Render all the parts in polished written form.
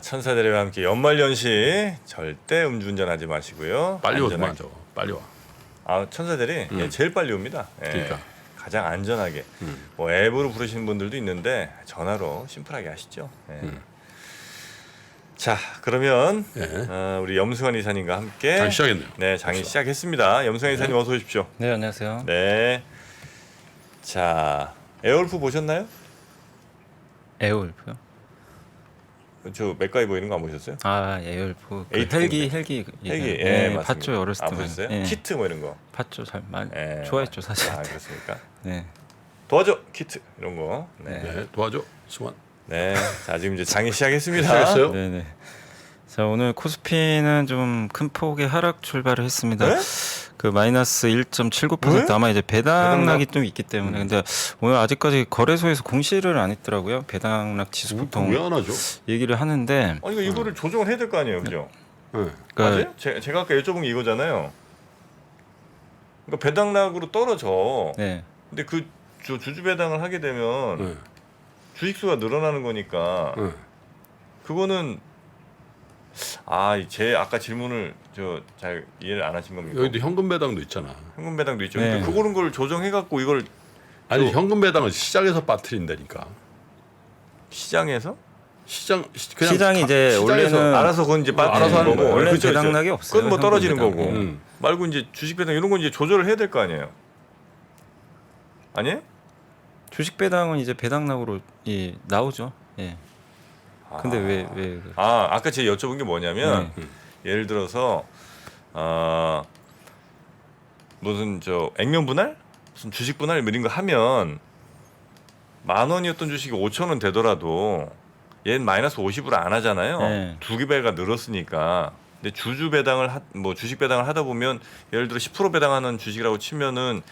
천사들과 함께 연말연시 절대 음주운전하지 마시고요. 빨리 안전하게. 오지만 저 빨리 와. 아 천사들이 예, 제일 빨리 옵니다. 예, 그러니까. 가장 안전하게. 뭐 앱으로 부르시는 분들도 있는데 전화로 심플하게 하시죠. 예. 자 그러면 예. 우리 염승환 이사님과 함께 장이 시작했네요. 네 장이 시작했습니다. 염승환 이사님 어서 오십시오. 네, 안녕하세요. 네. 자 에어울프 보셨나요? 에어울프요? 저 맥가이버 이런 거 안 보셨어요? 아, 에어울프. 그 에이트 헬기 헬기 예, 맞습니다. 봤죠, 어렸을 때. 보셨어요? 예. 키트 뭐 이런 거. 봤죠, 잘 많이 예. 좋아했죠, 사실. 아 그렇습니까? 네. 도와줘 키트 이런 거. 네. 네, 도와줘 승환. 네. 자 지금 이제 장이 시작했습니다. 시작했어요? 네, 네. 자, 오늘 코스피는 좀 큰 폭의 하락 출발을 했습니다. 네? 그 마이너스 1.79% 왜? 아마 이제 배당락이 배당락? 좀 있기 때문에. 근데 오늘 아직까지 거래소에서 공시를 안 했더라고요. 배당락 지수 보통 왜 안 하죠? 얘기를 하는데 아니 이거를 조정을 해야 될 거 아니에요, 그죠? 네. 맞아요? 제가 아까 여쭤본 게 이거잖아요. 그러니까 배당락으로 떨어져. 네. 근데 그 주주 배당을 하게 되면 네. 주식수가 늘어나는 거니까 네. 그거는 제 아까 질문을 잘 이해를 안 하신 겁니까? 여기도 현금 배당도 있잖아. 현금 배당도 있죠. 네. 근데 그거는 걸 조정해 갖고 이걸 아니 현금 배당은 시장에서 빠뜨린다니까. 시장에서 그냥 시장이 이제 시장에서 원래는 알아서 그건 이제 알아서 빠뜨리는 하는 거고. 거예요. 원래 그렇죠, 그렇죠. 배당락이 없어요. 그건 뭐 떨어지는 현금 거고. 배당이. 말고 이제 주식 배당 이런 건 이제 조절을 해야 될 거 아니에요. 아니에요? 주식 배당은 이제 배당락으로 나오죠. 예. 근데 왜 아까 제가 여쭤본 게 뭐냐면 예를 들어서 무슨 액면 분할, 무슨 주식 분할 이런 거 하면 10,000원이었던 주식이 5,000원 되더라도 얘는 마이너스 50으로 안 하잖아요. 네. 두 배가 늘었으니까. 근데 주주 배당을 주식 배당을 하다 보면 예를 들어 10% 배당하는 주식이라고 치면은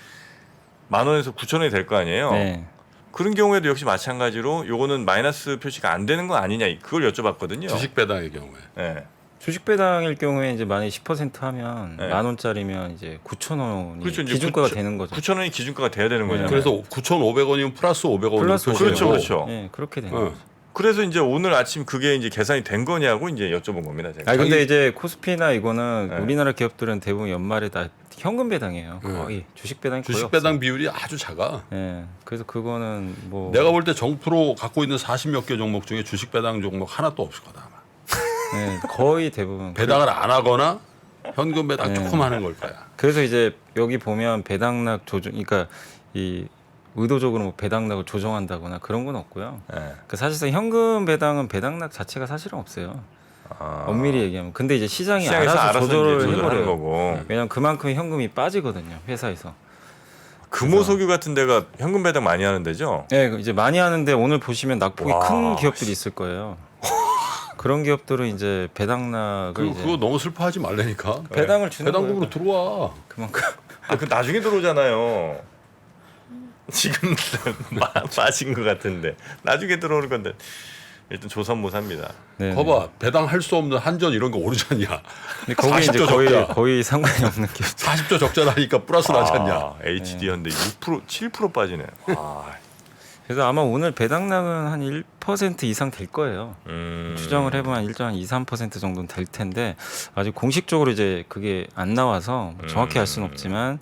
10,000원에서 9,000원이 될 거 아니에요. 네. 그런 경우에도 역시 마찬가지로 요거는 마이너스 표시가 안 되는 거 아니냐 그걸 여쭤봤거든요. 주식 배당의 경우에. 네. 주식 배당일 경우에 이제 만약에 10% 하면 네. 10,000원짜리면 이제 9,000원이 그렇죠. 이제 기준가가 되는 거죠. 9,000원이 기준가가 돼야 되는 거잖아요. 그래서 9,500원이면 플러스 500원. 플러스 그렇죠, 500원. 그렇죠. 예, 그렇게 되는 어. 거죠. 그래서 이제 오늘 아침 그게 이제 계산이 된 거냐고 이제 여쭤본 겁니다. 제가. 아 근데 이제 코스피나 이거는 네. 우리나라 기업들은 대부분 연말에 다 현금 배당이에요. 거의 주식 배당이 거의 주식 없어요. 배당 비율이 아주 작아. 예. 그래서 그거는 뭐 내가 볼 때 정프로 갖고 있는 40몇 개 종목 중에 주식 배당 종목 하나도 없을 거다. 아마. 예, 거의 대부분 배당을 안 하거나 현금 배당 네. 조금 하는 걸 거야. 그래서 이제 여기 보면 배당락 조정, 그러니까 이 의도적으로 뭐 배당락을 조정한다거나 그런 건 없고요. 네. 그 사실상 현금 배당은 배당락 자체가 사실은 없어요. 아. 엄밀히 얘기하면. 근데 이제 시장이 시장에서 알아서 이제 조절을 조절하는 해버려요. 거고. 왜냐면 그만큼 현금이 빠지거든요, 회사에서. 금호석유 같은 데가 현금 배당 많이 하는 데죠. 네, 이제 많이 하는데 오늘 보시면 낙폭이 와, 큰 기업들이 있을 거예요. 그런 기업들은 이제 배당락을 이제 그거 너무 슬퍼하지 말라니까. 배당을 주는 배당금으로 거예요. 들어와. 그만큼. 그 나중에 들어오잖아요. 지금 빠진 것 같은데 나중에 들어오는 건데 일단 조선모사입니다. 네, 거봐 배당할 수 없는 한전 이런 거 오르잖냐. 근데 거기 이제 40조 적자. 거의 상관이 없는 기업. 40조 적자라니까 플러스 나지 않냐. HD 현대 6% 7% 빠지네. 아, 그래서 아마 오늘 배당락은 한 1% 이상 될 거예요. 음. 추정을 해보면 일단 한 2, 3% 정도는 될 텐데 아직 공식적으로 이제 그게 안 나와서 정확히 알 수는 없지만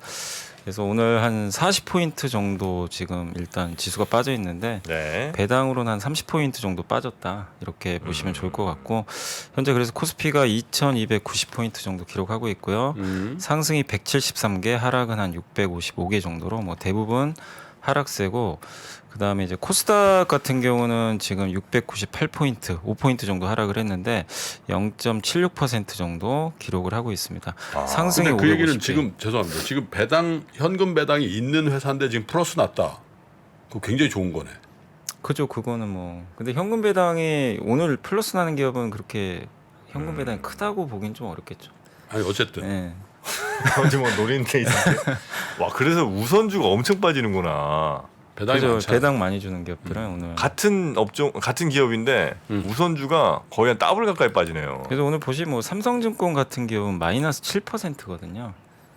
그래서 오늘 한 40포인트 정도 지금 일단 지수가 빠져 있는데 네. 배당으로는 한 30포인트 정도 빠졌다 이렇게 보시면 좋을 것 같고 현재 그래서 코스피가 2290포인트 정도 기록하고 있고요. 상승이 173개, 하락은 한 655개 정도로 뭐 대부분 하락세고 그다음에 이제 코스닥 같은 경우는 지금 698포인트, 5포인트 정도 하락을 했는데 0.76% 정도 기록을 하고 있습니다. 상승이 근데 그 얘기는 550개. 지금 죄송합니다. 지금 현금 배당이 있는 회사인데 지금 플러스 났다. 그거 굉장히 좋은 거네. 그죠, 그거는 뭐. 근데 현금 배당이 오늘 플러스 나는 기업은 그렇게 현금 배당이 크다고 보긴 좀 어렵겠죠. 아니 어쨌든 네. 언제 뭐 노리는 게 있는데. 와 그래서 우선주가 엄청 빠지는구나. 배당이 그죠, 많잖아. 배당 많이 주는 기업들은 오늘. 같은 업종 같은 기업인데 우선주가 거의 한 더블 가까이 빠지네요. 그래서 오늘 보시면 뭐 삼성증권 같은 기업은 마이너스 7%거든요.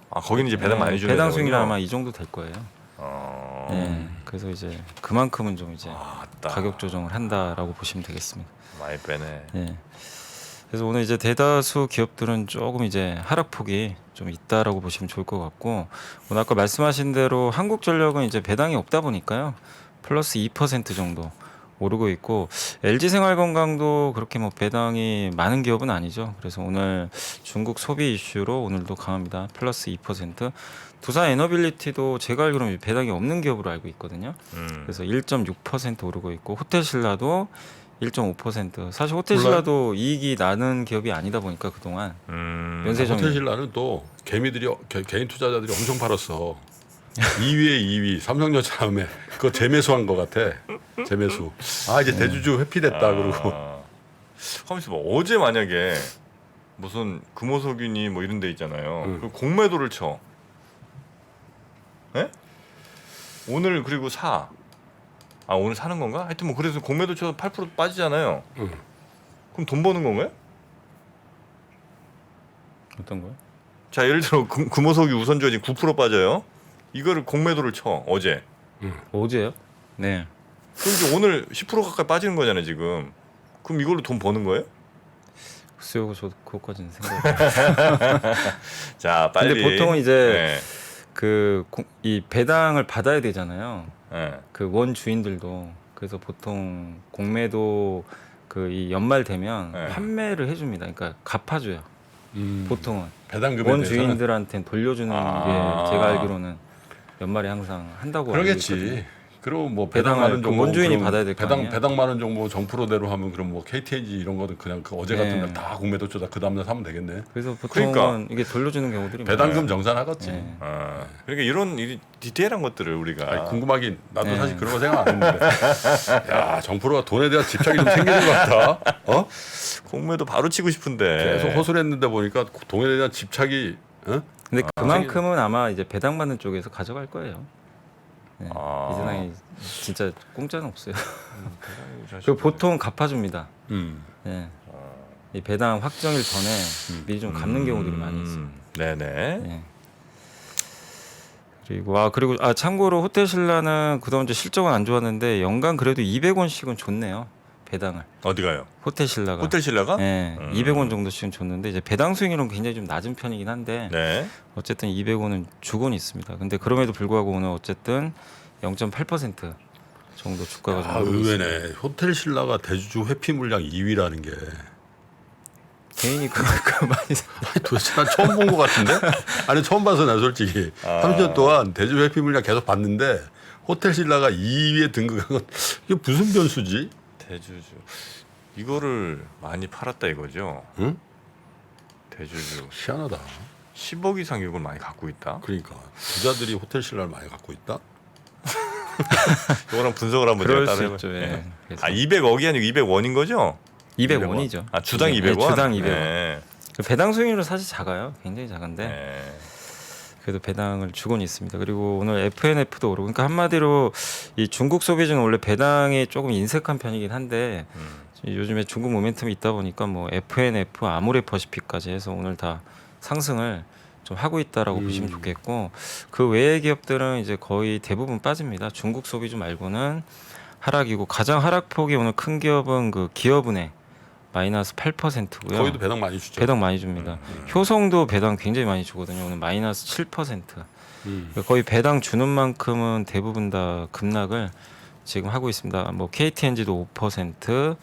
아 거기는 이제 배당 많이 주는 배당 데군요. 수익률 아마 이 정도 될 거예요. 어... 네. 그래서 이제 그만큼은 좀 이제 아따. 가격 조정을 한다라고 보시면 되겠습니다. 많이 빼네. 예. 그래서 오늘 이제 대다수 기업들은 조금 이제 하락폭이 좀 있다라고 보시면 좋을 것 같고, 오늘 아까 말씀하신 대로 한국전력은 이제 배당이 없다 보니까요 플러스 2% 정도 오르고 있고, LG생활건강도 그렇게 뭐 배당이 많은 기업은 아니죠. 그래서 오늘 중국 소비 이슈로 오늘도 강합니다. 플러스 2%. 두산 에너빌리티도 제가 알기로는 배당이 없는 기업으로 알고 있거든요. 그래서 1.6% 오르고 있고, 호텔신라도 1.5%. 사실 호텔신라도 이익이 나는 기업이 아니다 보니까 그동안 연쇄적인 호텔신라는 또 개미들이 개인 투자자들이 엄청 팔았어. 2위에 2위 삼성전자 다음에 그거 재매수한 것 같아. 재매수. 아 이제 대주주 회피됐다 그러고. 하면서 뭐 어제 만약에 무슨 금호석유니 뭐 이런 데 있잖아요. 그 공매도를 쳐. 예? 오늘 그리고 사. 아 오늘 사는 건가? 하여튼 뭐 그래서 공매도 쳐서 8% 빠지잖아요. 그럼 돈 버는 건가요? 어떤 거요? 자 예를 들어 금호석유 우선주가 지금 9% 빠져요. 이거를 공매도를 쳐 어제. 어제요? 네. 그럼 이제 오늘 10% 가까이 빠지는 거잖아요 지금. 그럼 이걸로 돈 버는 거예요? 글쎄요, 저도 그것까지는 생각. 자 빨리. 근데 보통은 이제 네. 이 배당을 받아야 되잖아요. 네. 그 원 주인들도. 그래서 보통 공매도 그 이 연말 되면 네. 판매를 해줍니다. 그러니까 갚아줘요. 보통은 배당금에 원 대해서는 주인들한테는 돌려주는 게 제가 알기로는 연말에 항상 한다고 알고 있거든요. 그러겠지. 그리고 뭐 배당을 배당 많은 그 정보 원주인이 그럼 받아야 될거 배당 아니에요? 배당 많은 정보 정프로대로 하면 그럼 뭐 KTNG 이런 거는 그냥 그 어제 같은 네. 날 다 공매도 쪼다 그 다음날 사면 되겠네. 그래서 보통은 그러니까. 이게 돌려주는 경우들이 배당금 정산하겠지. 네. 그러니까 이런 디테일한 것들을 우리가 아니, 궁금하긴 나도 네. 사실 그런 거 생각 안 했는데 야 정프로가 돈에 대한 집착이 좀 생기는 것 같다. 어? 공매도 바로 치고 싶은데 계속 허술했는데 보니까 돈에 대한 집착이 어? 근데 그만큼은 아마 이제 배당받는 쪽에서 가져갈 거예요. 네. 아. 이 세상에 진짜 공짜는 없어요. 그 보통 갚아줍니다. 네. 이 배당 확정일 전에 미리 좀 갚는 경우들이 많이 있어요. 네네. 네. 그리고 참고로 호텔신라는 그동안 이제 실적은 안 좋았는데 연간 그래도 200원씩은 줬네요. 배당을. 어디가요? 호텔신라가. 호텔신라가? 네, 200원 정도씩은 줬는데 이제 배당 수익률은 굉장히 좀 낮은 편이긴 한데 네. 어쨌든 200원은 주고는 있습니다. 근데 그럼에도 불구하고 오늘 어쨌든 0.8% 정도 주가가 좀 아 오르고 있습니다. 의외네. 호텔신라가 대주주 회피 물량 2위라는 게 개인이 그만큼 많이 아니, 도대체 난 처음 본 것 같은데? 아니 처음 봐서 난 솔직히 30년 동안 대주 회피 물량 계속 봤는데 호텔신라가 2위에 등극한 건 이게 무슨 변수지? 대주주. 이거를 많이 팔았다 이거죠. 응? 대주주. 희한하다. 10억 이상 이걸 많이 갖고 있다. 그러니까 부자들이 호텔신라를 많이 갖고 있다. 이거랑 분석을 한번 그럴 제가 수 따로 있죠. 해볼게요. 예. 그래서 아 200억이 아니고 200원인 거죠? 200원이죠. 아 주당 네, 200원. 주당 200원. 네. 배당 수익률은 사실 작아요. 굉장히 작은데 네. 그래도 배당을 주고는 있습니다. 그리고 오늘 FNF도 오르고, 그러니까 한마디로 이 중국 소비주는 원래 배당이 조금 인색한 편이긴 한데 요즘에 중국 모멘텀이 있다 보니까 뭐 FNF, 아모레퍼시픽까지 해서 오늘 다 상승을 좀 하고 있다라고 보시면 좋겠고, 그 외의 기업들은 이제 거의 대부분 빠집니다. 중국 소비주 말고는 하락이고, 가장 하락폭이 오늘 큰 기업은 그 기업은행 마이너스 8%고요. 거기도 배당 많이 주죠. 배당 많이 줍니다. 효성도 배당 굉장히 많이 주거든요. 오늘 마이너스 7%. 거의 배당 주는 만큼은 대부분 다 급락을 지금 하고 있습니다. 뭐 KTNG도 5%,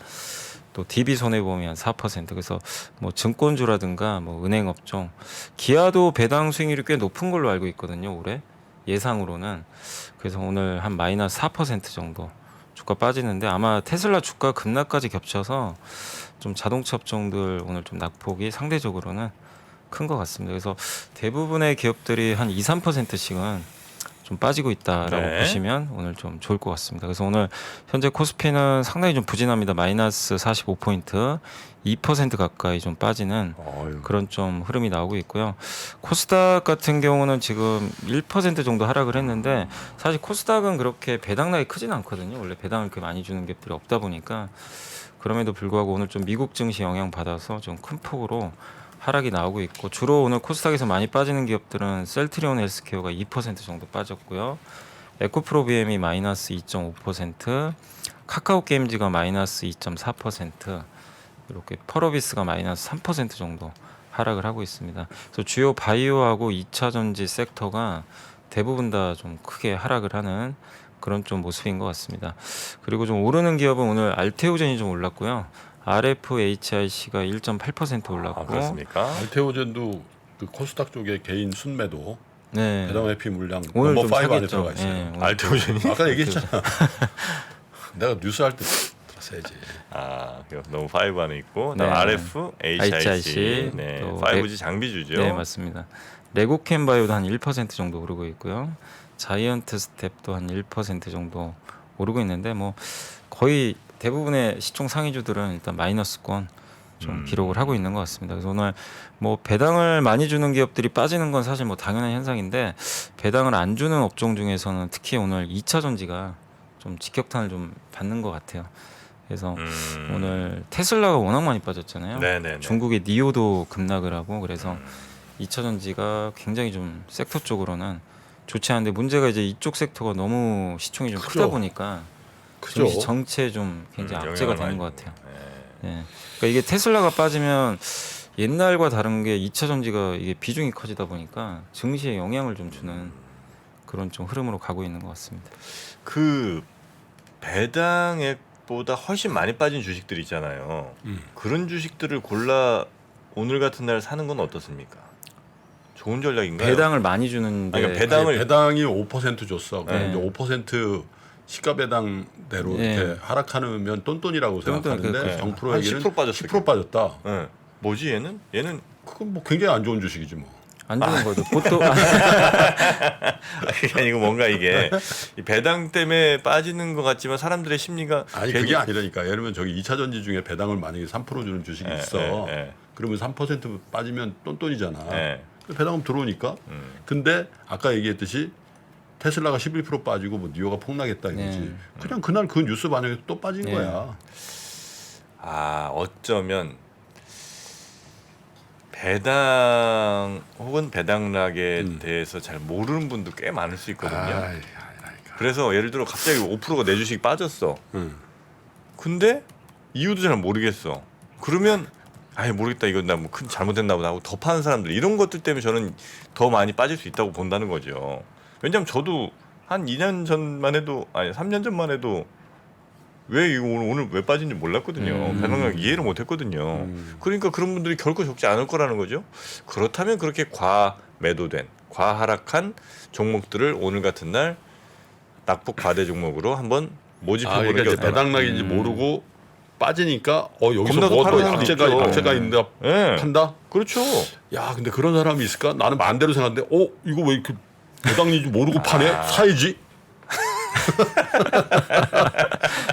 또 DB손해보험이 한 4%. 그래서 뭐 증권주라든가 뭐 은행 업종, 기아도 배당 수익률이 꽤 높은 걸로 알고 있거든요. 올해 예상으로는. 그래서 오늘 한 마이너스 4% 정도 주가 빠지는데, 아마 테슬라 주가 급락까지 겹쳐서 좀 자동차 업종들 오늘 좀 낙폭이 상대적으로는 큰 것 같습니다. 그래서 대부분의 기업들이 한 2~3%씩은 좀 빠지고 있다라고 네. 보시면 오늘 좀 좋을 것 같습니다. 그래서 오늘 현재 코스피는 상당히 좀 부진합니다. 마이너스 45포인트, 2% 가까이 좀 빠지는 그런 좀 흐름이 나오고 있고요. 코스닥 같은 경우는 지금 1% 정도 하락을 했는데, 사실 코스닥은 그렇게 배당락이 크진 않거든요. 원래 배당을 그렇게 많이 주는 기업들이 없다 보니까. 그럼에도 불구하고 오늘 좀 미국 증시 영향 받아서 좀 큰 폭으로 하락이 나오고 있고, 주로 오늘 코스닥에서 많이 빠지는 기업들은 셀트리온 헬스케어가 2% 정도 빠졌고요. 에코프로비엠이 마이너스 2.5%, 카카오 게임즈가 마이너스 2.4%, 이렇게 펄어비스가 마이너스 3% 정도 하락을 하고 있습니다. 그래서 주요 바이오하고 2차 전지 섹터가 대부분 다 좀 크게 하락을 하는 그런 좀 모습인 것 같습니다. 그리고 좀 오르는 기업은 오늘 알테오젠이 좀 올랐고요. RFHIC가 1.8% 올랐고, 그렇습니까? 알테오젠도 그 코스닥 쪽에 개인 순매도 네. 배당 회피 물량 오늘 넘버 좀 5 안에 사겠죠. 들어가 있어요. 예, 오늘 알테오젠이? 아까 얘기했잖아. 내가 뉴스 할 때 들었어야지. 너무 5 안에 있고, 네. RF, HIC, HIC, 네, 또 5G 장비주죠. 네, 맞습니다. 레고캠 바이오도 한 1% 정도 오르고 있고요. 자이언트 스텝도 한 1% 정도 오르고 있는데 뭐 거의 대부분의 시총 상위주들은 일단 마이너스권 좀 기록을 하고 있는 것 같습니다. 그래서 오늘 뭐 배당을 많이 주는 기업들이 빠지는 건 사실 뭐 당연한 현상인데, 배당을 안 주는 업종 중에서는 특히 오늘 2차 전지가 좀 직격탄을 좀 받는 것 같아요. 그래서 오늘 테슬라가 워낙 많이 빠졌잖아요. 네네네. 중국의 니오도 급락을 하고, 그래서 2차 전지가 굉장히 좀 섹터 쪽으로는 좋지 않은데, 문제가 이제 이쪽 섹터가 너무 시총이 좀 크죠. 크다 보니까 그죠? 증시 정체에 좀 굉장히 악재가 영향을 되는 많이 것 같아요. 네. 예. 그러니까 이게 테슬라가 빠지면 옛날과 다른 게 2차 전지가 이게 비중이 커지다 보니까 증시에 영향을 좀 주는 그런 좀 흐름으로 가고 있는 것 같습니다. 그 배당액보다 훨씬 많이 빠진 주식들 있잖아요. 그런 주식들을 골라 오늘 같은 날 사는 건 어떻습니까? 좋은 전략인가요? 배당을 많이 주는데 아니, 그러니까 배당을- 배당이 5% 줬어. 네. 그럼 이제 5% 시가 배당대로 네. 이렇게 하락하면 똔똔이라고 똔똔, 생각하는데 그- 정프로 한 얘기는 10% 빠졌어요. 10% 빠졌다. 네. 뭐지 얘는? 얘는 그건 뭐 굉장히 안 좋은 주식이지 뭐. 안 좋은 거죠. 보통 그게 아니고 뭔가 이게 이 배당 때문에 빠지는 것 같지만 사람들의 심리가 아니 괜히- 그게 아니라니까. 예를 들면 저기 2차 전지 중에 배당을 만약에 3% 주는 주식이 예, 있어. 예, 예. 그러면 3% 빠지면 똔똔이잖아. 예. 배당금 들어오니까. 근데 아까 얘기했듯이 테슬라가 11% 빠지고 뭐 니오가 폭락했다 이거지. 네. 그냥 그날 그 뉴스 반영해서 또 빠진 네. 거야. 어쩌면 배당 혹은 배당락에 대해서 잘 모르는 분도 꽤 많을 수 있거든요. 아이, 그래서 예를 들어 갑자기 5%가 내 주식이 빠졌어. 응. 근데 이유도 잘 모르겠어. 그러면 아예 모르겠다. 이건 나 뭐 큰 잘못했나 보다 하고 더 파는 사람들, 이런 것들 때문에 저는 더 많이 빠질 수 있다고 본다는 거죠. 왜냐하면 저도 한 2년 전만 해도, 아니 3년 전만 해도 왜 이거 오늘 왜 빠진지 몰랐거든요. 배당락 이해를 못했거든요. 그러니까 그런 분들이 결코 적지 않을 거라는 거죠. 그렇다면 그렇게 과매도된, 과하락한 종목들을 오늘 같은 날 낙폭 과대 종목으로 한번 모집해 보는 그러니까 게 이제 어떠나. 배당락인지 모르고 빠지니까 여기서 겁나서 뭐 파는 사람도 있죠. 악재가 있는데 예. 판다? 그렇죠. 야, 근데 그런 사람이 있을까? 나는 반대로 생각하는데, 이거 왜 이렇게 배당인지 모르고 파네? 사야지.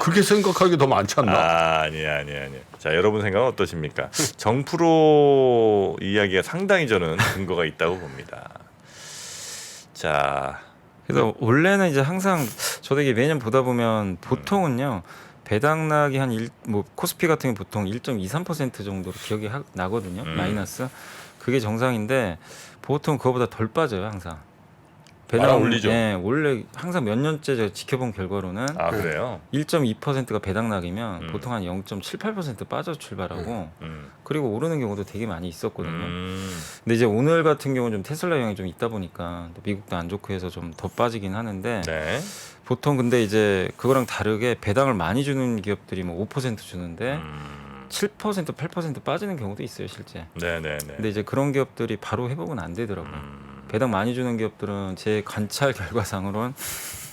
그렇게 생각하기 더 많지 않나? 아니야. 자, 여러분 생각은 어떠십니까? 정프로 이야기가 상당히 저는 근거가 있다고 봅니다. 자, 그래서 원래는 이제 항상 저도 이게 매년 보다 보면 보통은요, 배당락이 뭐 코스피 같은 게 보통 1.23% 정도로 기억이 나거든요. 마이너스. 그게 정상인데 보통 그거보다 덜 빠져요, 항상. 말아 올리죠. 예, 원래 항상 몇 년째 제가 지켜본 결과로는 그래요? 1.2%가 배당락이면 음. 보통 한 0.78% 빠져 출발하고 음. 그리고 오르는 경우도 되게 많이 있었거든요. 음. 근데 이제 오늘 같은 경우는 좀 테슬라 영향이 좀 있다 보니까 또 미국도 안 좋고 해서 좀 더 빠지긴 하는데, 네. 보통 근데 이제 그거랑 다르게 배당을 많이 주는 기업들이 뭐 5% 주는데 7% 8% 빠지는 경우도 있어요, 실제. 네네네. 근데 이제 그런 기업들이 바로 회복은 안 되더라고요. 배당 많이 주는 기업들은 제 관찰 결과상으로는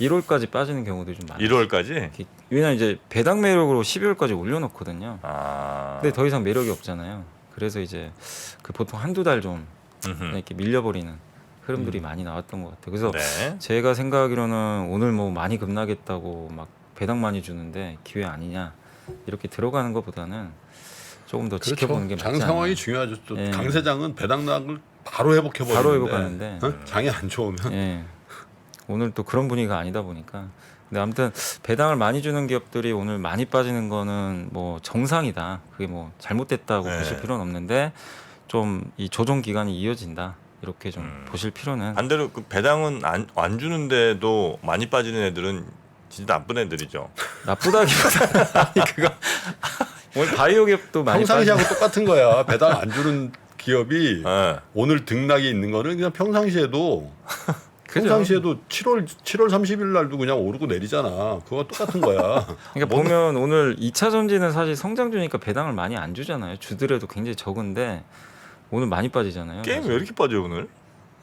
1월까지 빠지는 경우도 좀 많아요. 1월까지? 왜냐면 이제 배당 매력으로 12월까지 올려놓거든요. 근데 더 이상 매력이 없잖아요. 그래서 이제 그 보통 한두 달 좀 이렇게 밀려버리는 흐름들이 많이 나왔던 것 같아요. 그래서 네. 제가 생각하기로는 오늘 뭐 많이 급락했다고 막 배당 많이 주는데 기회 아니냐 이렇게 들어가는 것보다는 조금 더 지켜보는 게 맞지 장 않나. 상황이 중요하죠. 또 예. 강세장은 배당락을 바로 회복해 버리는데. 바로 회복하는데. 장이 안 좋으면 예. 오늘 또 그런 분위기가 아니다 보니까. 근데 아무튼 배당을 많이 주는 기업들이 오늘 많이 빠지는 거는 뭐 정상이다. 그게 뭐 잘못됐다고 네. 보실 필요는 없는데 좀 이 조정 기간이 이어진다. 이렇게 좀 보실 필요는 반대로 그 배당은 안 주는데도 많이 빠지는 애들은 진짜 나쁜 애들이죠. 나쁘다기보다 아니 그거 오늘 바이오갭도 많이 평상시하고 똑같은 거야. 배당 안 주는 기업이 예. 오늘 등락이 있는 거는 그냥 평상시에도 그죠. 평상시에도 7월 30일 날도 그냥 오르고 내리잖아. 그거 똑같은 거야. 그러니까 보면 오늘 2차 전지는 사실 성장주니까 배당을 많이 안 주잖아요. 주더라도 굉장히 적은데 오늘 많이 빠지잖아요. 게임 사실. 왜 이렇게 빠져 오늘?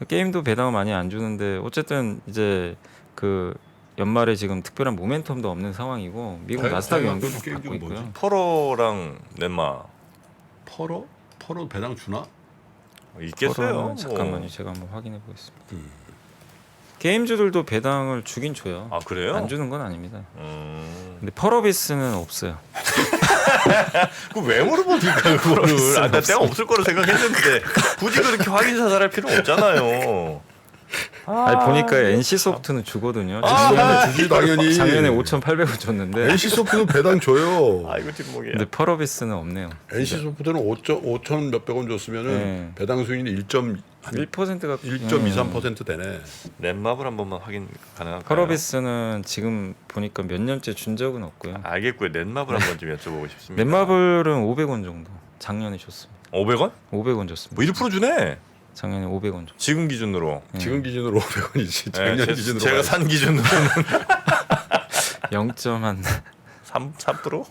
게임도 배당을 많이 안 주는데 어쨌든 이제 그 연말에 지금 특별한 모멘텀도 없는 상황이고 미국 나스닥 연결도 게임 받고 중에 뭐지? 있고요. 퍼러랑 넷마 퍼로 배당 주나? 있겠어요. 퍼러는 뭐. 잠깐만요. 제가 한번 확인해 보겠습니다. 게임주들도 배당을 주긴 줘요. 아 그래요? 안 주는 건 아닙니다. 근데 펄어비스는 없어요. 그거 왜 물어봅니까 그거를? 나 때가 없을 거로 생각했는데 굳이 그렇게 확인 사살할 필요 없잖아요. 아니 보니까 NC 소프트는 주거든요. 주지 당연히. 작년에 5,800원 줬는데 NC 소프트는 배당 줘요. 아 이거 뒷목이야. 근데 펄어비스는 없네요. NC 소프트는 5천 몇백 원 줬으면은 네. 배당 수익이 1%가 1.23% 되네. 넷마블 한 번만 확인 가능할까요? 펄어비스는 지금 보니까 몇 년째 준 적은 없고요. 알겠고요. 넷마블 한번 좀 여쭤보고 싶습니다. 넷마블은 500원 정도 작년에 줬습니다. 500원? 500원 줬습니다. 뭐 1% 주네. 작년에 500원 줬. 지금 기준으로. 지금 기준으로 500원이지. 작년 네, 기준으로. 제가 산 기준으로는 0.한 3%?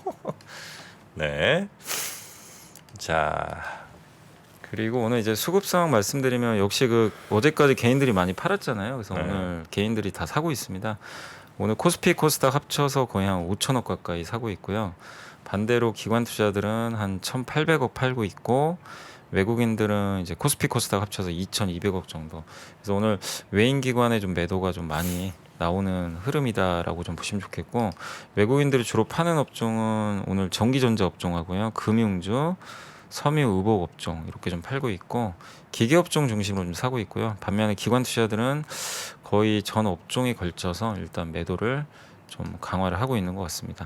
네. 자, 그리고 오늘 이제 수급 상황 말씀드리면 역시 그 어제까지 개인들이 많이 팔았잖아요. 그래서 네. 오늘 개인들이 다 사고 있습니다. 오늘 코스피 코스닥 합쳐서 거의 한 5천억 가까이 사고 있고요. 반대로 기관 투자들은 한 1,800억 팔고 있고 외국인들은 이제 코스피 코스닥 합쳐서 2,200억 정도. 그래서 오늘 외인 기관의 좀 매도가 좀 많이 나오는 흐름이다라고 좀 보시면 좋겠고 외국인들이 주로 파는 업종은 오늘 전기전자 업종하고요, 금융주, 섬유 의복 업종 이렇게 좀 팔고 있고 기계 업종 중심으로 좀 사고 있고요. 반면에 기관 투자들은 거의 전 업종에 걸쳐서 일단 매도를 좀 강화를 하고 있는 것 같습니다.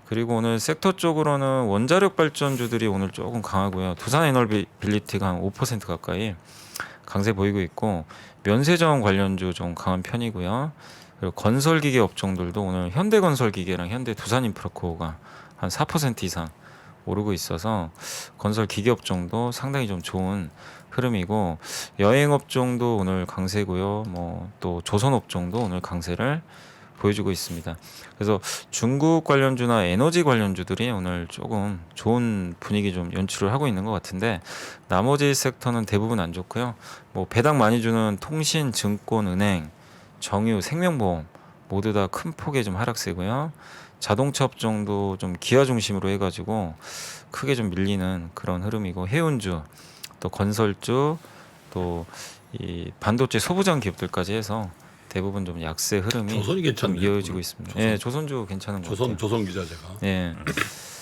그리고 오늘 섹터 쪽으로는 원자력 발전주들이 오늘 조금 강하고요. 두산에너빌리티가 한 5% 가까이 강세 보이고 있고 면세자원 관련주 좀 강한 편이고요. 그리고 건설기계 업종들도 오늘 현대건설기계랑 현대두산인프라코어가 한 4% 이상 오르고 있어서 건설 기계 업종도 상당히 좀 좋은 흐름이고 여행 업종도 오늘 강세고요. 뭐 또 조선 업종도 오늘 강세를 보여주고 있습니다. 그래서 중국 관련주나 에너지 관련주들이 오늘 조금 좋은 분위기 좀 연출을 하고 있는 것 같은데 나머지 섹터는 대부분 안 좋고요. 뭐 배당 많이 주는 통신, 증권, 은행, 정유, 생명보험 모두 다 큰 폭의 좀 하락세고요. 자동차 업종도 좀 기아 중심으로 해가지고 크게 좀 밀리는 그런 흐름이고 해운주, 또 건설주, 또 이 반도체 소부장 기업들까지 해서 대부분 좀 약세 흐름이 조선이 좀 괜찮네. 이어지고 있습니다. 조선. 예, 조선주 괜찮은 것 같아요. 조선 기자 제가 예,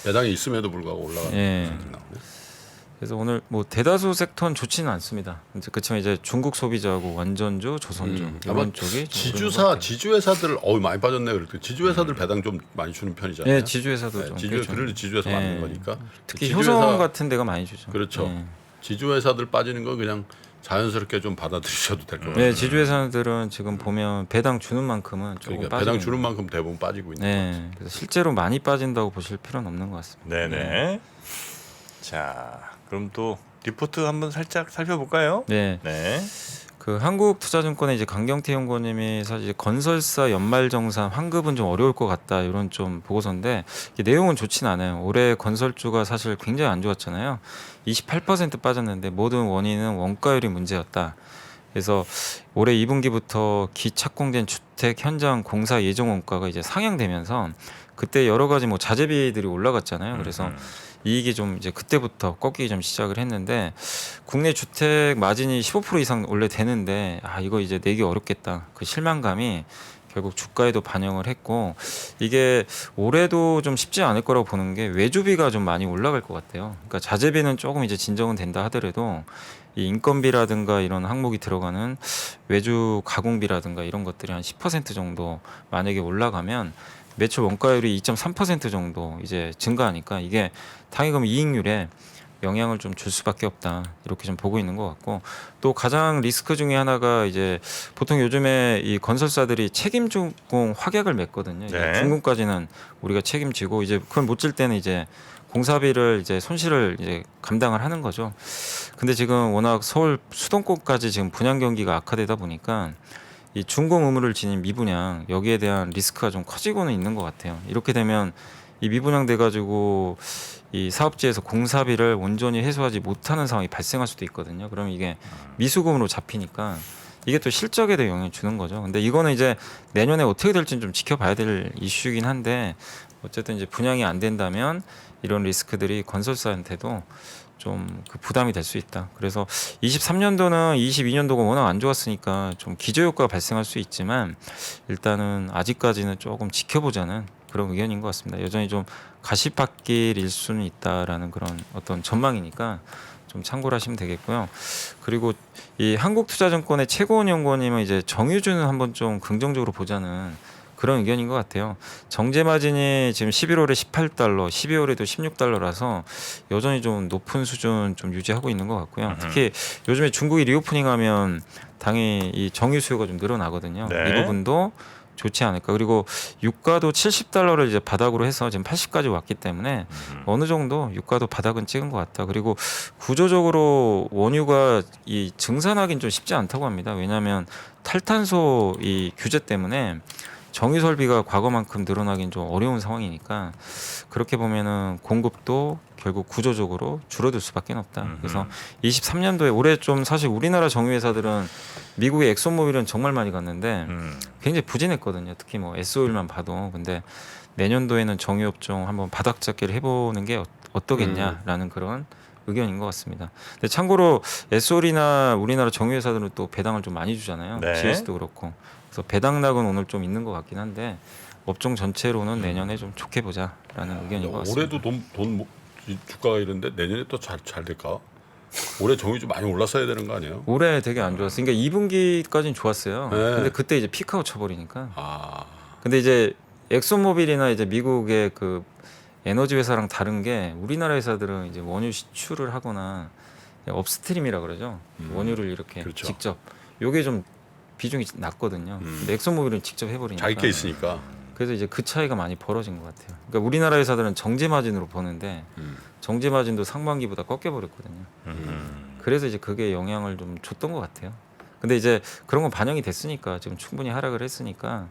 배당이 있음에도 불구하고 올라가는 예. 모습이 나오네. 그래서 오늘 뭐 대다수 섹터는 좋지는 않습니다. 그렇지만 이제 중국 소비자하고 완전주, 조선주 아마 이런 쪽이 좀 오르는 것 같아요. 지주회사들 많이 빠졌네. 그래도 지주회사들 배당 좀 많이 주는 편이잖아요. 예, 지주회사도 좀 그래도 지주회사 예. 맞는 거니까. 특히 지주회사- 효성 같은 데가 많이 주죠. 그렇죠. 예. 지주회사들 빠지는 거 그냥 자연스럽게 좀 받아들이셔도 될 것 같아요. 네, 지주회사들은 지금 보면 배당 주는 만큼은 조금 그러니까 빠지는 배당 주는 만큼 대부분 빠지고 있는 것 네, 같아요. 그래서 실제로 많이 빠진다고 보실 필요는 없는 것 같습니다. 네네. 자, 그럼 또 리포트 한번 살짝 살펴볼까요? 네, 네. 그 한국투자증권의 이제 강경태 연구원님이 사실 이제 건설사 연말정산 환급은 좀 어려울 것 같다 이런 좀 보고서인데 이게 내용은 좋진 않아요. 올해 건설주가 사실 굉장히 안 좋았잖아요. 28% 빠졌는데 모든 원인은 원가율이 문제였다. 그래서 올해 2분기부터 기착공된 주택 현장 공사 예정 원가가 이제 상향되면서 그때 여러 가지 뭐 자재비들이 올라갔잖아요. 그래서 이익이 좀 이제 그때부터 꺾이기 좀 시작을 했는데 국내 주택 마진이 15% 이상 원래 되는데 이거 이제 내기 어렵겠다. 그 실망감이 결국 주가에도 반영을 했고 이게 올해도 좀 쉽지 않을 거라고 보는 게 외주비가 좀 많이 올라갈 것 같아요. 그러니까 자재비는 조금 이제 진정은 된다 하더라도 이 인건비라든가 이런 항목이 들어가는 외주 가공비라든가 이런 것들이 한 10% 정도 만약에 올라가면 매출 원가율이 2.3% 정도 이제 증가하니까 이게 당연히 그럼 이익률에 영향을 좀 줄 수밖에 없다 이렇게 좀 보고 있는 것 같고 또 가장 리스크 중에 하나가 이제 보통 요즘에 이 건설사들이 책임 준공 확약을 맺거든요. 이제 네. 준공까지는 우리가 책임지고 이제 그걸 못 질 때는 이제 공사비를 이제 손실을 이제 감당을 하는 거죠. 근데 지금 워낙 서울 수도권까지 지금 분양 경기가 악화되다 보니까 이 준공 의무를 지닌 미분양 여기에 대한 리스크가 좀 커지고는 있는 것 같아요. 이렇게 되면 이 미분양 돼가지고 이 사업지에서 공사비를 온전히 해소하지 못하는 상황이 발생할 수도 있거든요. 그러면 이게 미수금으로 잡히니까 이게 또 실적에도 영향을 주는 거죠. 근데 이거는 이제 내년에 어떻게 될지는 좀 지켜봐야 될 이슈이긴 한데 어쨌든 이제 분양이 안 된다면 이런 리스크들이 건설사한테도 좀 그 부담이 될 수 있다. 그래서 23년도는 22년도가 워낙 안 좋았으니까 좀 기저효과가 발생할 수 있지만 일단은 아직까지는 조금 지켜보자는 그런 의견인 것 같습니다. 여전히 좀 가시밭길일 수는 있다라는 그런 어떤 전망이니까 좀 참고를 하시면 되겠고요. 그리고 이 한국투자증권의 최고원 연구원님은 이제 정유주는 한번 좀 긍정적으로 보자는 그런 의견인 것 같아요. 정제 마진이 지금 11월에 18달러, 12월에도 16달러라서 여전히 좀 높은 수준 좀 유지하고 있는 것 같고요. 특히 요즘에 중국이 리오프닝하면 당연히 이 정유 수요가 좀 늘어나거든요. 네. 이 부분도 좋지 않을까. 그리고 유가도 70달러를 이제 바닥으로 해서 지금 80까지 왔기 때문에 어느 정도 유가도 바닥은 찍은 것 같다. 그리고 구조적으로 원유가 이 증산하기는 좀 쉽지 않다고 합니다. 왜냐하면 탈탄소 이 규제 때문에 정유 설비가 과거만큼 늘어나긴 좀 어려운 상황이니까 그렇게 보면은 공급도 결국 구조적으로 줄어들 수밖에 없다. 그래서 23년도에 올해 좀 사실 우리나라 정유 회사들은 미국의 엑소모빌은 정말 많이 갔는데 굉장히 부진했거든요. 특히 뭐 S-오일만 봐도. 근데 내년도에는 정유 업종 한번 바닥 잡기를 해보는 게 어떠겠냐라는 그런 의견인 것 같습니다. 근데 참고로 S-오일이나 우리나라 정유 회사들은 또 배당을 좀 많이 주잖아요. 네. GS도 그렇고. 그래서 배당락은 오늘 좀 있는 것 같긴 한데 업종 전체로는 내년에 좀 좋게 보자라는 의견인 것 같습니다. 올해도 이 주가가 이런데 내년에 또 잘 될까? 올해 정유주 많이 올랐어야 되는 거 아니에요? 올해 되게 안 좋았어요. 그러니까 2분기까지는 좋았어요. 네. 근데 그때 이제 피크아웃 쳐버리니까. 아, 근데 이제 엑소모빌이나 이제 미국의 그 에너지 회사랑 다른 게 우리나라 회사들은 이제 원유 시추를 하거나 업스트림이라 그러죠. 원유를 이렇게 그렇죠. 직접 요게 좀 비중이 낮거든요. 근데 엑소모빌은 직접 해버리니까. 자기 게 있으니까. 그래서 이제 그 차이가 많이 벌어진 것 같아요. 그러니까 우리나라 회사들은 정제 마진으로 보는데 정제 마진도 상반기보다 꺾여버렸거든요. 그래서 이제 그게 영향을 좀 줬던 것 같아요. 근데 이제 그런 건 반영이 됐으니까 지금 충분히 하락을 했으니까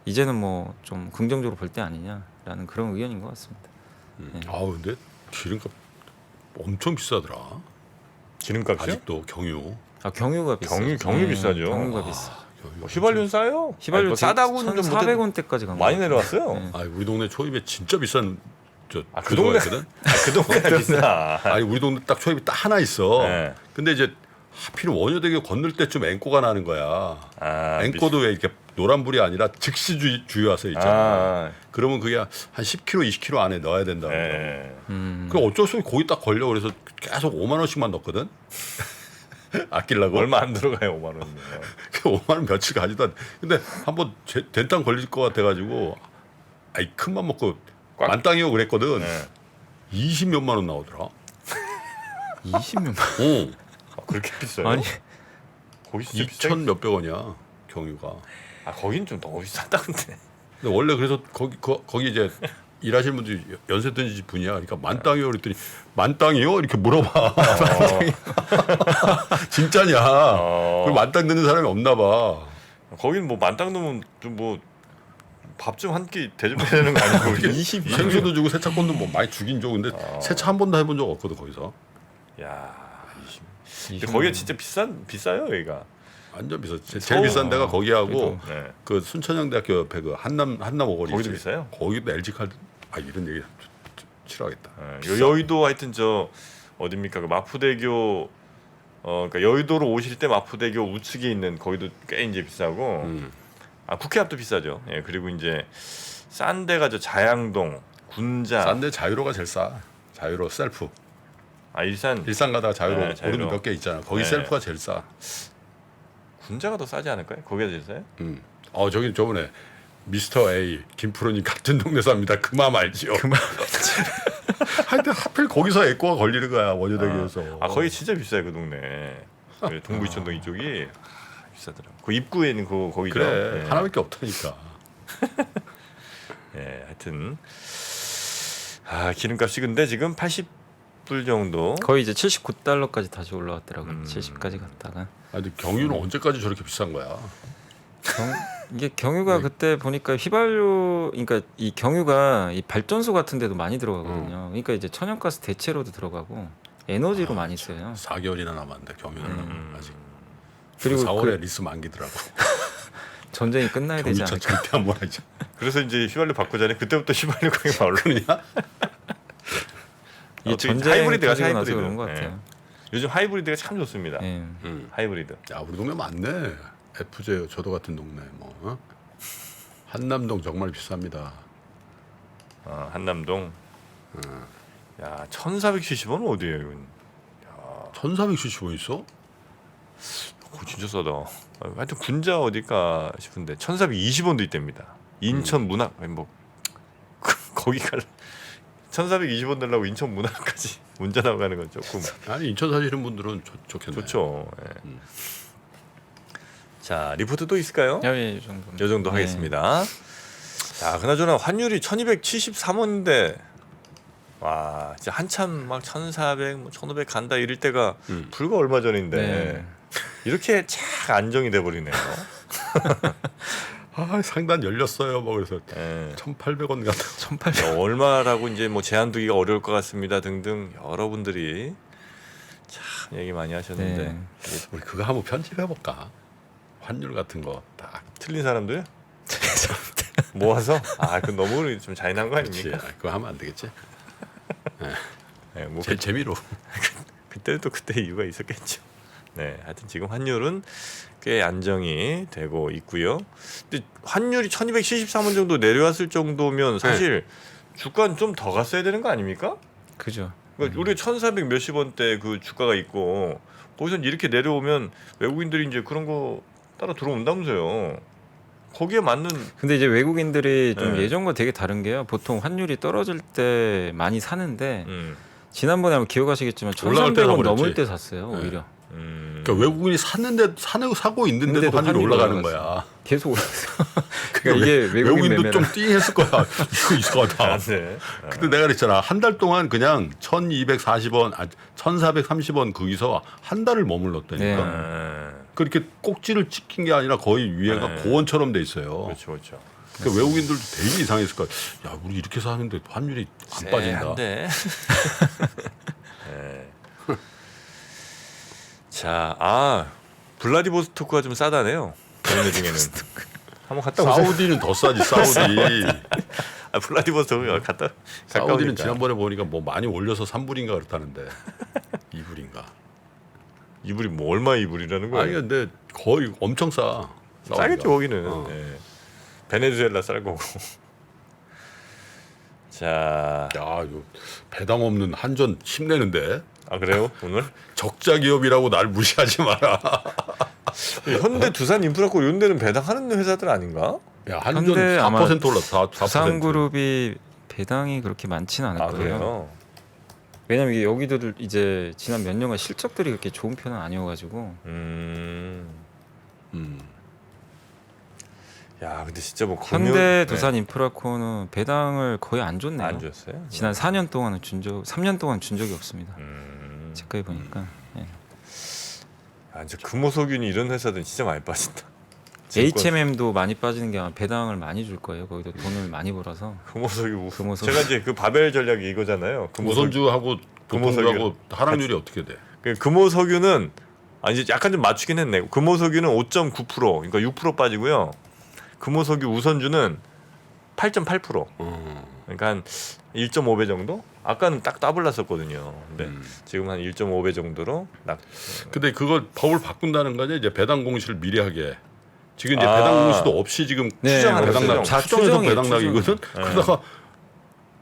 이제는 뭐 좀 긍정적으로 볼 때 아니냐라는 그런 의견인 것 같습니다. 아우 근데 기름값 엄청 비싸더라. 기름값이요? 아직도 경유. 아 경유가 비싸. 경유 비싸죠. 경유가 비싸. 뭐 휘발유는 싸요. 휘발유 뭐 싸다고는 좀 1,400원대까지 간 많이 거 내려왔어요. 네. 아 우리 동네 초입에 진짜 비싼 그 동네 있거든. 그 동네가 비싸. 아니 우리 동네 딱 초입이 딱 하나 있어. 네. 근데 이제 하필 원효대교 건널 때쯤 앵꼬가 나는 거야. 아, 앵꼬도 왜 이렇게 노란불이 아니라 즉시 주유하서 있잖아. 아, 그러면 그게 한 10km, 20km 안에 넣어야 된다. 예. 그 어쩔 수 없이 거기 딱 걸려. 그래서 계속 5만 원씩만 넣거든. 아끼려고. 얼마 안 들어가요, 5만 원이면. 그 5만 원 며칠 가지도 않. 근데 한번 된땅 걸릴 것 같아가지고 아이 큰맘 먹고 꽉- 만땅이요 그랬거든. 네. 20 몇만 원 나오더라. 20년. 어. 아, 그렇게 비싸요? 아니 거기 진짜 2천 몇백 원이야 경유가. 아, 거긴 좀 너무 비싸다는데. 근데 원래 그래서 거기 이제 일하시는 분들이 연세 든 분이야. 그러니까 만땅이요 그랬더니 만땅이요 이렇게 물어봐. 진짜냐? 그리고 만땅 듣는 사람이 없나 봐. 거긴 뭐 만땅 넣으면 좀 뭐 밥 좀 한 끼 대접해야 되는 거 아니고 20 생수도 주고 세차권도 뭐 많이 주긴 줘. 근데 세차 한 번도 해본 적 없거든 거기서. 야, 20. 근데 거기가 진짜 비싸요, 여기가. 완전 비싸. 제일 비싼 데가 거기하고 네. 그 순천향대학교 옆에 그 한남 오거리 거기도 있지. 비싸요? 거기도 LG 칼. 아 이런 얘기 싫어하겠다. 여의도 하여튼 저 어딥니까 그 마포대교 그러니까 여의도로 오실 때 마포대교 우측에 있는 거기도 꽤 이제 비싸고 아 국회 앞도 비싸죠. 예 그리고 이제 싼 데가 저 자양동 군자 싼데 자유로가 제일 싸. 자유로 셀프. 아 일산 일산 가다가 자유로 네, 자유로. 오르는 몇 개 있잖아. 거기 네. 셀프가 제일 싸. 군자가 더 싸지 않을까요? 거기가 제일 싸요? 저기 저번에 미스터 A 김프로님 같은 동네 삽니다. 그 마음 알지요? 하여튼 하필 거기서 에코가 걸리는 거야 원효대교에서. 아 거기 진짜 비싸요 그 동네. 그 동부 이천동 이쪽이 비싸더라고. 그 입구에는 그 거기죠. 그래 예. 하나밖에 없다니까. 예, 하여튼 기름값이 근데 지금 80불 정도. 거의 이제 79달러까지 다시 올라왔더라고요. 70까지 갔다가. 아니 경유는 언제까지 저렇게 비싼 거야? 이게 경유가 그때 보니까 휘발유, 그러니까 이 경유가 이 발전소 같은 데도 많이 들어가거든요. 그러니까 이제 천연가스 대체로도 들어가고 에너지로 많이 써요. 4개월이나 남았는데 경유는 아직. 그리고 4월에 리스 만기더라고. 전쟁이 끝나야 되지 경유차 않을까. 절대 안 몰아야죠. 그래서 이제 휘발유 바꾸자니 그때부터 휘발유 가격이 막 올라오냐? 이 전쟁 하이브리드가 터지고 나서 하이브리드. 그런 것 같아요. 예. 요즘 하이브리드가 참 좋습니다. 예. 하이브리드. 야 우리 동네 많네. FJ 저도 같은 동네 뭐 어? 한남동 정말 비쌉니다. 한남동. 야 1,470원 어디예요 이건? 1,470원 있어? 그거 진짜 싸다. 하여튼 군자 어딜까 싶은데 1,420원도 있답니다. 인천 문학 뭐 거기 갈 1,420원 달라고 인천 문학까지 운전하고 가는 건 조금 아니 인천 사시는 분들은 좋겠네. 좋죠. 예. 자 리포트 또 있을까요? 이 정도. 요 정도 하겠습니다. 자 그나저나 환율이 1,273원인데 와 진짜 한참 막 1,400, 뭐 1,500 간다 이럴 때가 불과 얼마 전인데 네. 이렇게 착 안정이 돼 버리네요. 아 상단 열렸어요. 뭐 그래서 예. 1,800원 같다. 1,800. 얼마라고 이제 뭐 제한 두기가 어려울 것 같습니다 등등 여러분들이 참 얘기 많이 하셨는데 네. 우리 그거 한번 편집해 볼까? 환율 같은 거 딱. 틀린 사람들 모아서 그 너무 좀 잔인한 거 그렇지. 아닙니까? 그거 하면 안 되겠지. 네, 뭐 재미로. 그때는 또 그때 이유가 있었겠죠. 네, 하여튼 지금 환율은 꽤 안정이 되고 있고요. 근데 환율이 1,273원 정도 내려왔을 정도면 사실 주가는 좀 더 갔어야 되는 거 아닙니까? 그죠. 그러니까 우리 1,400 몇십 원대 그 주가가 있고 거기서 이렇게 내려오면 외국인들이 이제 그런 거 따라 들어온다면서요. 거기에 맞는 근데 이제 외국인들이 좀 네. 예전과 되게 다른 게요. 보통 환율이 떨어질 때 많이 사는데 음, 지난번에 한번 기억하시겠지만 올라갈 때 1,300원 사버렸지. 넘을 때 샀어요. 네. 오히려 그러니까 외국인이 사고 있는데도 근데도 환율이 환율이 올라가는 올라갔어. 거야. 계속 올랐어요. 그러니까 이게 외국인 외국인도 매매라. 좀 띵했을 거야. 이거 이상하다. 네. 근데 내가 그랬잖아. 한 달 동안 그냥 1,240원, 1,430원 거기서 한 달을 머물렀다니까. 네. 그렇게 꼭지를 찍힌 게 아니라 거의 위에가 네. 고원처럼 돼 있어요. 그렇죠, 그렇죠. 그러니까 외국인들도 되게 이상했을 거야. 야, 우리 이렇게 사는데 환율이 안 빠진다. 한데. 네. 자, 블라디보스토크가 좀 싸다네요. 국내 중에는. 한번 갔다 오세요. 사우디는 더 싸지. 사우디. 블라디보스토크 갔다. 사우디는 가까우니까. 지난번에 보니까 뭐 많이 올려서 3불인가 그렇다는데 2불인가. 이불이 뭐 얼마 이불이라는 거예요? 아니 근데 거의 엄청 싸. 싸겠죠 거기는. 어. 네. 베네수엘라 쌀 거고. 자, 야, 이거 배당 없는 한전 힘내는데. 그래요 오늘? 적자 기업이라고 날 무시하지 마라. 현대, 두산, 인프라코 이런 데는 배당하는 회사들 아닌가? 야, 한전 현대 4% 아마 올랐어. 4%. 두산그룹이 배당이 그렇게 많지는 않을 거예요. 그래요? 왜냐면 이게 여기들 이제 지난 몇 년간 실적들이 그렇게 좋은 편은 아니어가지고 야, 근데 진짜 뭐 현대, 두산, 인프라코는 배당을 거의 안 줬네요. 안 줬어요? 지난 4년 동안은 3년 동안 준 적이 없습니다. 체크해 보니까. 예. 이제 금호석윤이 이런 회사들은 진짜 많이 빠진다. HMM도 많이 빠지는 게 아마 배당을 많이 줄 거예요. 거기도 돈을 많이 벌어서. 금호석이 제가 이제 그 바벨 전략이 이거잖아요. 우선주하고 금호석유. 보통주하고 하락률이 어떻게 돼? 그 금호석유는 이제 약간 좀 맞추긴 했네. 금호석유는 5.9% 그러니까 6% 빠지고요. 금호석유 우선주는 8.8%. 그러니까 한 1.5배 정도? 아까는 딱 따블났었거든요. 근데 지금 한 1.5배 정도로 근데 그걸 법을 바꾼다는 거냐? 이제 배당 공시를 미리 하게. 지금 이제 배당 공시도 없이 지금 네, 추정하는 배당 거죠. 나 자, 추정해서 추정이에요, 배당 나기거든. 그러다가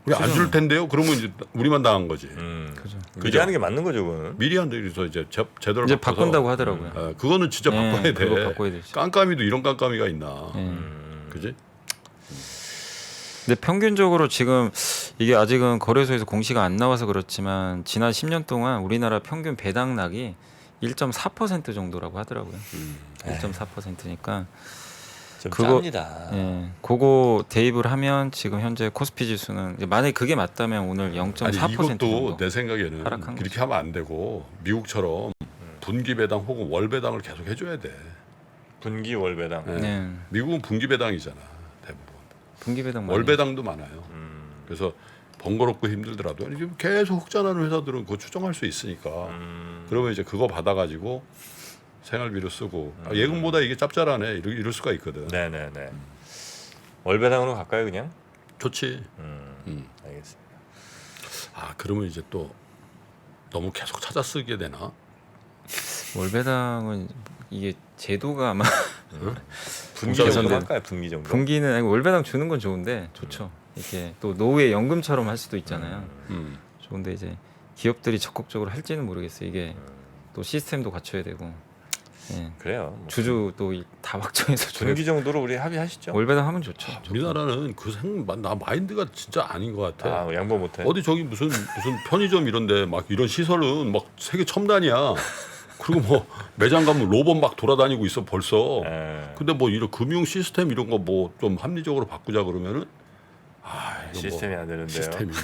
우리 안 줄 텐데요. 그러면 이제 우리만 당한 거지. 그죠. 미리 하는 게 맞는 거죠, 그건. 미리 한다 그래서 이제 제대로 이제 바꿔서. 바꾼다고 하더라고요. 그거는 진짜 네, 바꿔야 그거 돼. 바꿔야 되지. 깜깜이도 이런 깜깜이가 있나? 예. 그지? 근데 평균적으로 지금 이게 아직은 거래소에서 공시가 안 나와서 그렇지만 지난 10년 동안 우리나라 평균 배당락이 1.4% 정도라고 하더라고요. 1.4%니까 좀 그거- 짭니다. 예, 그거 대입을 하면 지금 현재 코스피 지수는 만약에 그게 맞다면 오늘 0.4% 아니 이것도 정도. 내 생각에는 하락한 그렇게 거죠. 하면 안 되고 미국처럼 분기 배당 혹은 월 배당을 계속 해줘야 돼. 분기 월 배당. 네. 네. 미국은 분기 배당이잖아 대부분. 분기 배당 월 많이 배당도 많아요. 음. 그래서 번거롭고 힘들더라도 지금 계속 흑자나는 회사들은 그거 추정할 수 있으니까. 그러면 이제 그거 받아가지고 생활비로 쓰고 아, 예금보다 이게 짭짤하네 이럴 수가 있거든. 네네네. 월 배당으로 갈까요 그냥? 좋지. 알겠습니다. 아 그러면 이제 또 너무 계속 찾아 쓰게 되나? 월 배당은 이게 제도가 아마 분기 공사를 정도 선대- 할까요? 분기 정도. 분기는 아니, 월 배당 주는 건 좋은데 좋죠. 이렇게 또 노후에 연금처럼 할 수도 있잖아요. 좋은데 이제 기업들이 적극적으로 할지는 모르겠어요. 이게 또 시스템도 갖춰야 되고 예. 그래요. 뭐 주주 또 다 확정해서 줘야 분기 정도로 우리 합의하시죠. 월 배당 하면 좋죠. 우리나라는 나 마인드가 진짜 아닌 것 같아. 아 양보 못해. 어디 저기 무슨 편의점 이런데 막 이런 시설은 막 세계 첨단이야. 그리고 뭐 매장 가면 로봇 막 돌아다니고 있어 벌써. 예. 근데 뭐 이런 금융 시스템 이런 거 뭐 좀 합리적으로 바꾸자 그러면은 이거 시스템이 안 되는데요. 시스템인데.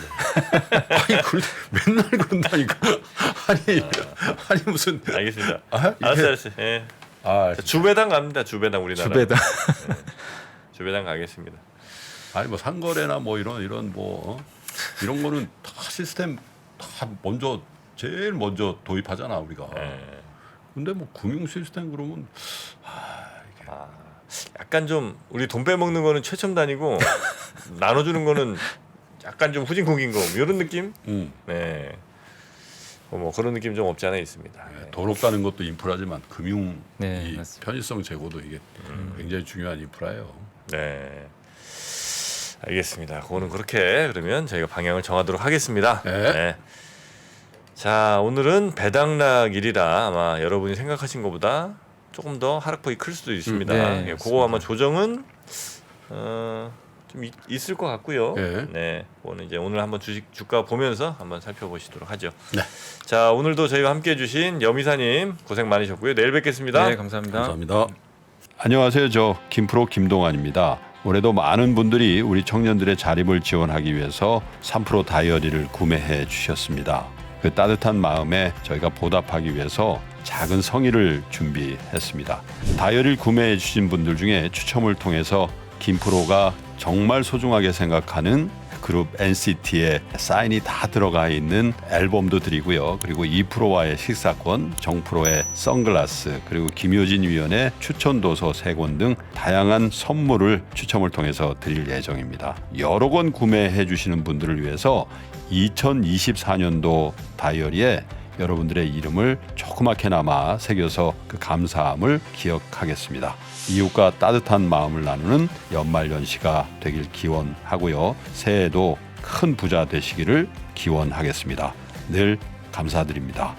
아니 맨날 그런다니까. 아니 무슨 알겠습니다. 아, 이게- 알았어요. 예. 아 자, 주배당 갑니다. 주배당 우리나라. 주배당. 주배당 가겠습니다. 아니 뭐 상거래나 뭐 이런 뭐 이런 거는 다 시스템 다 제일 먼저 도입하잖아 우리가. 예. 근데 뭐 금융 시스템 그러면 약간 좀 우리 돈 빼먹는 거는 최첨단이고 나눠주는 거는 약간 좀 후진국인 거 이런 느낌? 네. 뭐 그런 느낌 좀 없지 않아 있습니다. 네. 도로 가는 것도 인프라지만 금융 네, 이 맞습니다. 편의성 제고도 이게 굉장히 중요한 인프라예요. 네. 알겠습니다. 그거는 그렇게 그러면 저희가 방향을 정하도록 하겠습니다. 네. 자, 오늘은 배당락일이라 아마 여러분이 생각하신 것보다 조금 더 하락폭이 클 수도 있습니다. 네, 예, 그거 맞습니다. 아마 조정은 좀 있을 것 같고요. 네. 네, 그거는 이제 오늘 한번 주가 보면서 한번 살펴보시도록 하죠. 네. 자, 오늘도 저희와 함께해주신 여미사님 고생 많으셨고요. 내일 뵙겠습니다. 네, 감사합니다. 감사합니다. 안녕하세요. 저 김프로 김동환입니다. 올해도 많은 분들이 우리 청년들의 자립을 지원하기 위해서 3프로 다이어리를 구매해 주셨습니다. 그 따뜻한 마음에 저희가 보답하기 위해서 작은 성의를 준비했습니다. 다이어리를 구매해 주신 분들 중에 추첨을 통해서 김프로가 정말 소중하게 생각하는 그룹 NCT의 사인이 다 들어가 있는 앨범도 드리고요. 그리고 2프로와의 식사권, 정프로의 선글라스, 그리고 김효진 위원의 추천 도서 3권 등 다양한 선물을 추첨을 통해서 드릴 예정입니다. 여러 권 구매해 주시는 분들을 위해서 2024년도 다이어리에 여러분들의 이름을 조그맣게나마 새겨서 그 감사함을 기억하겠습니다. 이웃과 따뜻한 마음을 나누는 연말연시가 되길 기원하고요. 새해에도 큰 부자 되시기를 기원하겠습니다. 늘 감사드립니다.